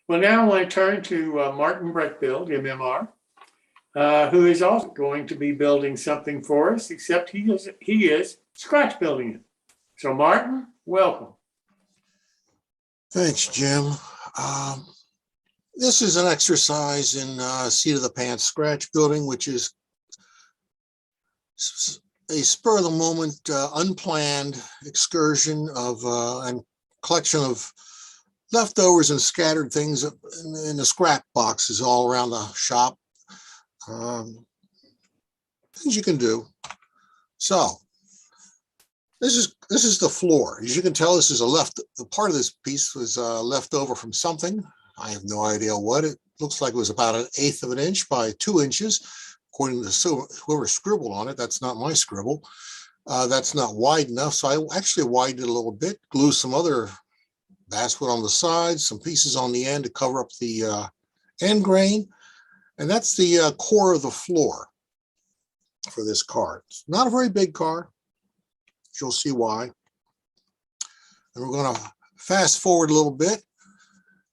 Well, now I want to turn to Martin Breckbill, MMR, who is also going to be building something for us, except he is scratch building it. So Martin, welcome. Thanks, Jim. This is an exercise in seat of the pants scratch building, which is a spur of the moment, unplanned excursion of and collection of leftovers and scattered things in the scrap boxes all around the shop. Things you can do. So this is the floor. As you can tell, this is the part of this piece was left over from something. I have no idea what. It looks like it was about 1/8 of an inch by 2 inches, according to whoever scribbled on it. That's not my scribble. That's not wide enough, so I actually widened it a little bit, glued some other basswood on the sides, some pieces on the end to cover up the end grain, and that's the core of the floor for this car. It's not a very big car. You'll see why. And we're going to fast forward a little bit.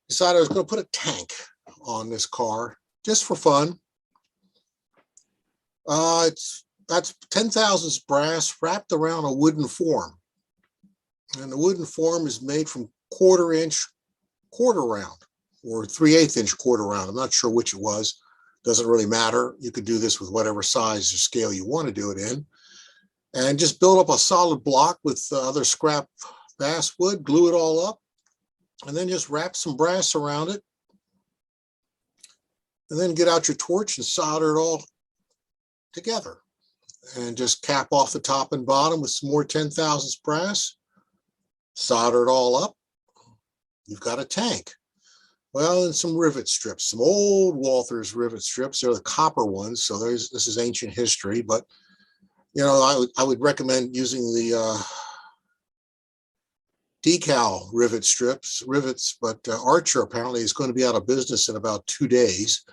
Decided I was going to put a tank on this car just for fun. That's 10 thousandths brass wrapped around a wooden form, and the wooden form is made from 1/4 inch quarter round or 3/8 inch quarter round. I'm not sure which it was. Doesn't really matter. You could do this with whatever size or scale you want to do it in, and just build up a solid block with other scrap basswood, glue it all up, and then just wrap some brass around it, and then get out your torch and solder it all together, and just cap off the top and bottom with some more 10 thousandths brass, solder it all up. You've got a tank. Well, and some rivet strips, some old Walthers rivet strips. They're the copper ones, so this is ancient history, but you know, I would recommend using the decal rivets, but Archer apparently is going to be out of business in about 2 days.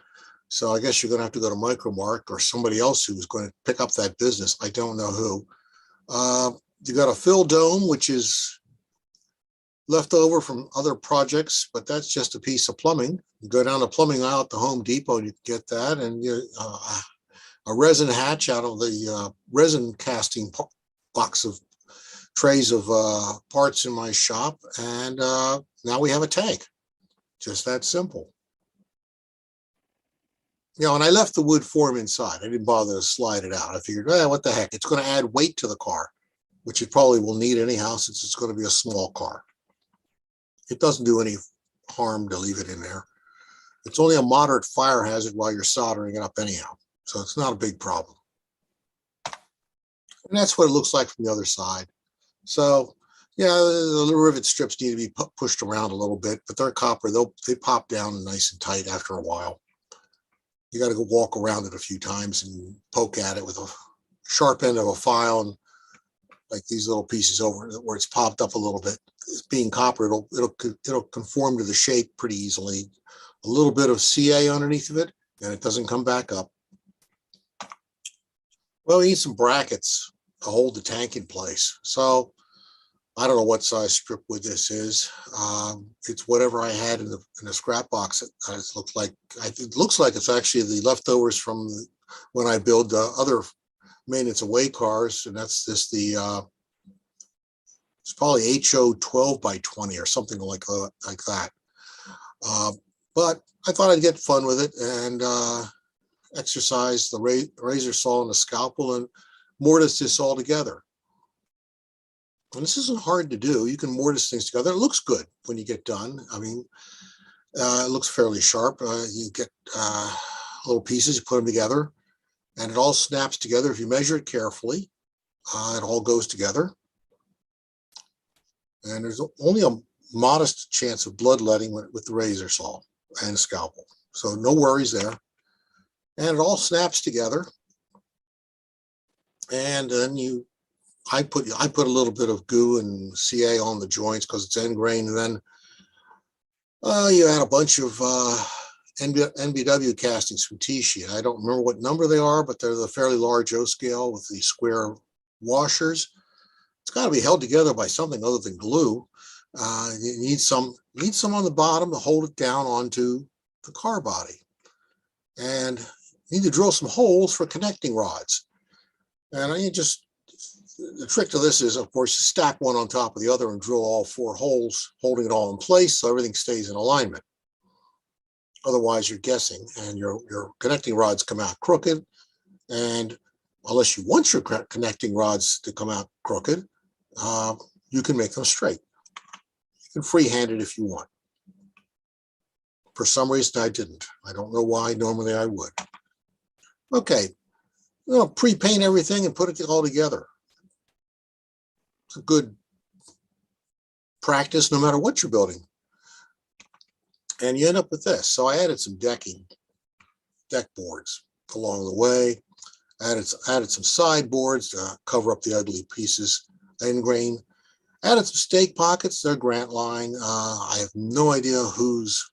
So I guess you're going to have to go to Micromark or somebody else who's going to pick up that business. I don't know who. You got a fill dome, which is left over from other projects, but that's just a piece of plumbing. You go down the plumbing aisle at the Home Depot and you can get that. And a resin hatch out of the resin casting box of trays of parts in my shop. And now we have a tank. Just that simple. You know, and I left the wood form inside. I didn't bother to slide it out. I figured, what the heck? It's going to add weight to the car, which it probably will need anyhow since it's going to be a small car. It doesn't do any harm to leave it in there. It's only a moderate fire hazard while you're soldering it up anyhow. So it's not a big problem. And that's what it looks like from the other side. So, yeah, the rivet strips need to be pushed around a little bit, but they're copper. They pop down nice and tight after a while. You got to go walk around it a few times and poke at it with a sharp end of a file, and like these little pieces over where it's popped up a little bit. It's being copper, it'll conform to the shape pretty easily. A little bit of CA underneath of it, and it doesn't come back up. Well, we need some brackets to hold the tank in place. So I don't know what size strip wood this is. It's whatever I had in the scrap box. It looks like it's actually the leftovers from when I build other maintenance away cars, and that's just it's probably HO 12 by 20 or something like that. But I thought I'd get fun with it and exercise the razor saw and the scalpel and mortise this all together. And this isn't hard to do. You can mortise things together. It looks good when you get done. I mean, it looks fairly sharp. You get little pieces, you put them together, and it all snaps together. If you measure it carefully, it all goes together. And there's only a modest chance of bloodletting with the razor saw and scalpel. So no worries there. And it all snaps together. And then I put a little bit of goo and CA on the joints because it's end grain, and then you add a bunch of NBW castings from T-sheet. I don't remember what number they are, but they're the fairly large O scale with the square washers. It's got to be held together by something other than glue. You need some on the bottom to hold it down onto the car body. And you need to drill some holes for connecting rods. And the trick to this is, of course, you stack one on top of the other and drill all 4 holes, holding it all in place so everything stays in alignment. Otherwise, you're guessing, and your connecting rods come out crooked. And unless you want your connecting rods to come out crooked, you can make them straight. You can freehand it if you want. For some reason, I didn't. I don't know why. Normally, I would. Okay, pre-paint everything and put it all together. It's a good practice no matter what you're building. And you end up with this. So I added some deck boards along the way. Added some sideboards to cover up the ugly pieces, end grain. Added some stake pockets. They're Grant Line. I have no idea whose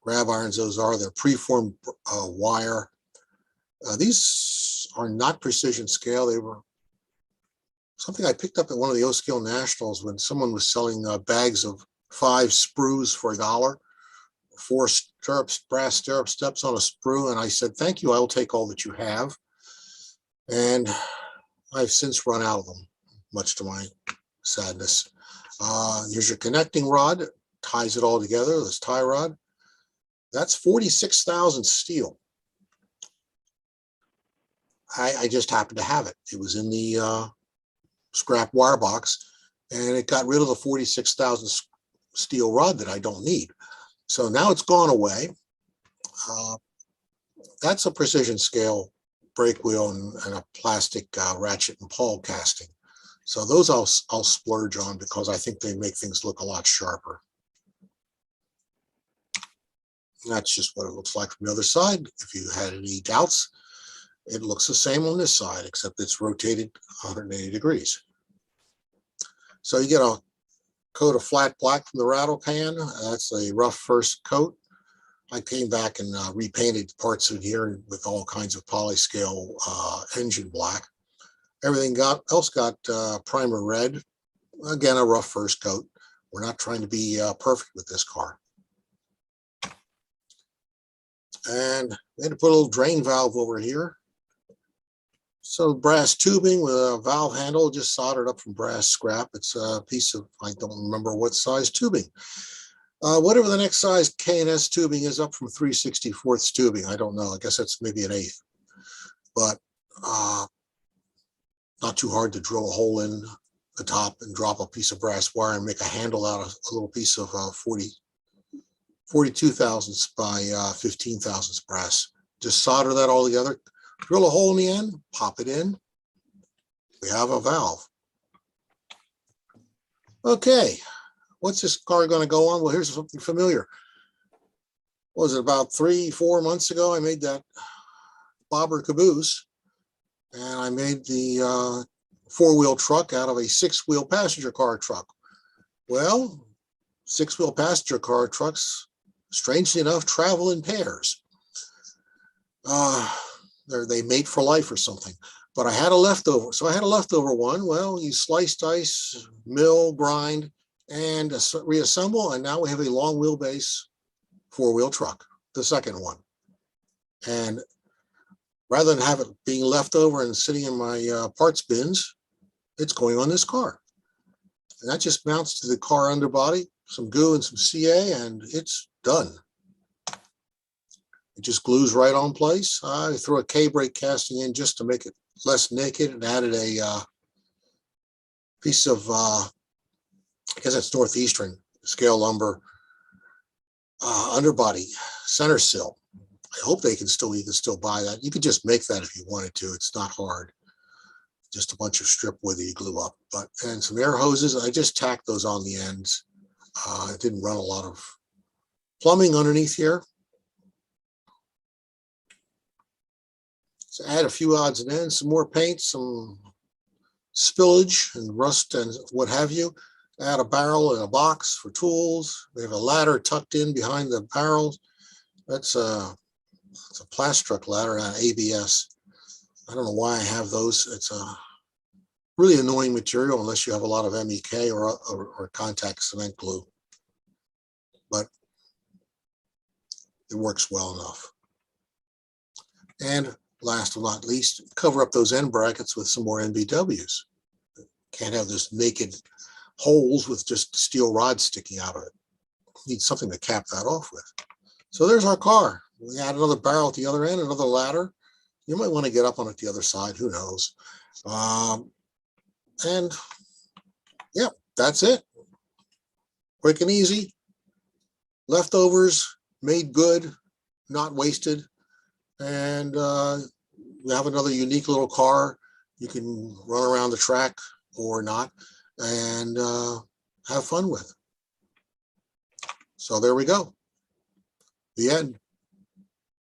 grab irons those are. They're preformed wire. These are not precision scale. They were something I picked up at one of the O-Scale Nationals when someone was selling bags of 5 sprues for $1. 4 brass stirrup steps on a sprue. And I said, thank you, I will take all that you have. And I've since run out of them, much to my sadness. Here's your connecting rod, ties it all together, this tie rod. That's 46,000 steel. I just happened to have it. It was in the scrap wire box, and it got rid of the 46,000 steel rod that I don't need. So now it's gone away. That's a precision scale brake wheel and a plastic ratchet and pawl casting. So those I'll splurge on because I think they make things look a lot sharper. And that's just what it looks like from the other side. If you had any doubts, it looks the same on this side, except it's rotated 180 degrees. So you get a coat of flat black from the rattle can. That's a rough first coat. I came back and repainted parts of here with all kinds of polyscale engine black. Everything else got primer red. Again, a rough first coat. We're not trying to be perfect with this car. And we had to put a little drain valve over here. So brass tubing with a valve handle, just soldered up from brass scrap. It's a piece of, I don't remember what size tubing. Whatever the next size K&S tubing is, up from 3/64 tubing. I don't know. I guess that's maybe an 1/8. But not too hard to drill a hole in the top and drop a piece of brass wire and make a handle out of a little piece of 42 thousandths by 15 thousandths brass. Just solder that all together, drill a hole in the end, pop it in. We have a valve. Okay, what's this car going to go on? Well, here's something familiar. What was it, about 3-4 months ago? I made that bobber caboose, and I made the 4-wheel truck out of a 6-wheel passenger car truck. Well, 6-wheel passenger car trucks, strangely enough, travel in pairs. They mate for life or something. But I had a leftover. So I had a leftover one. Well, you slice, dice, mill, grind, and reassemble. And now we have a long wheelbase 4-wheel truck, the second one. And rather than have it being left over and sitting in my parts bins, it's going on this car. And that just mounts to the car underbody, some goo and some CA, and it's done. It just glues right on place. I threw a K-brake casting in just to make it less naked and added a piece of, I guess it's Northeastern scale lumber underbody center sill. I hope you can still buy that. You could just make that if you wanted to. It's not hard. Just a bunch of strip wood that you glue up. And some air hoses. I just tacked those on the ends. I didn't run a lot of plumbing underneath here. So add a few odds and ends, some more paint, some spillage and rust and what have you. Add a barrel and a box for tools. We have a ladder tucked in behind the barrels. It's a Plastruck ladder and ABS. I don't know why I have those. It's a really annoying material unless you have a lot of MEK or contact cement glue. But it works well enough. And last but not least, cover up those end brackets with some more NBWs. Can't have this naked holes with just steel rods sticking out of it. Need something to cap that off with. So there's our car. We add another barrel at the other end, another ladder. You might want to get up on it the other side, who knows. And yeah, that's it. Quick and easy. Leftovers made good, not wasted. And we have another unique little car you can run around the track or not and have fun with. So there we go. The end.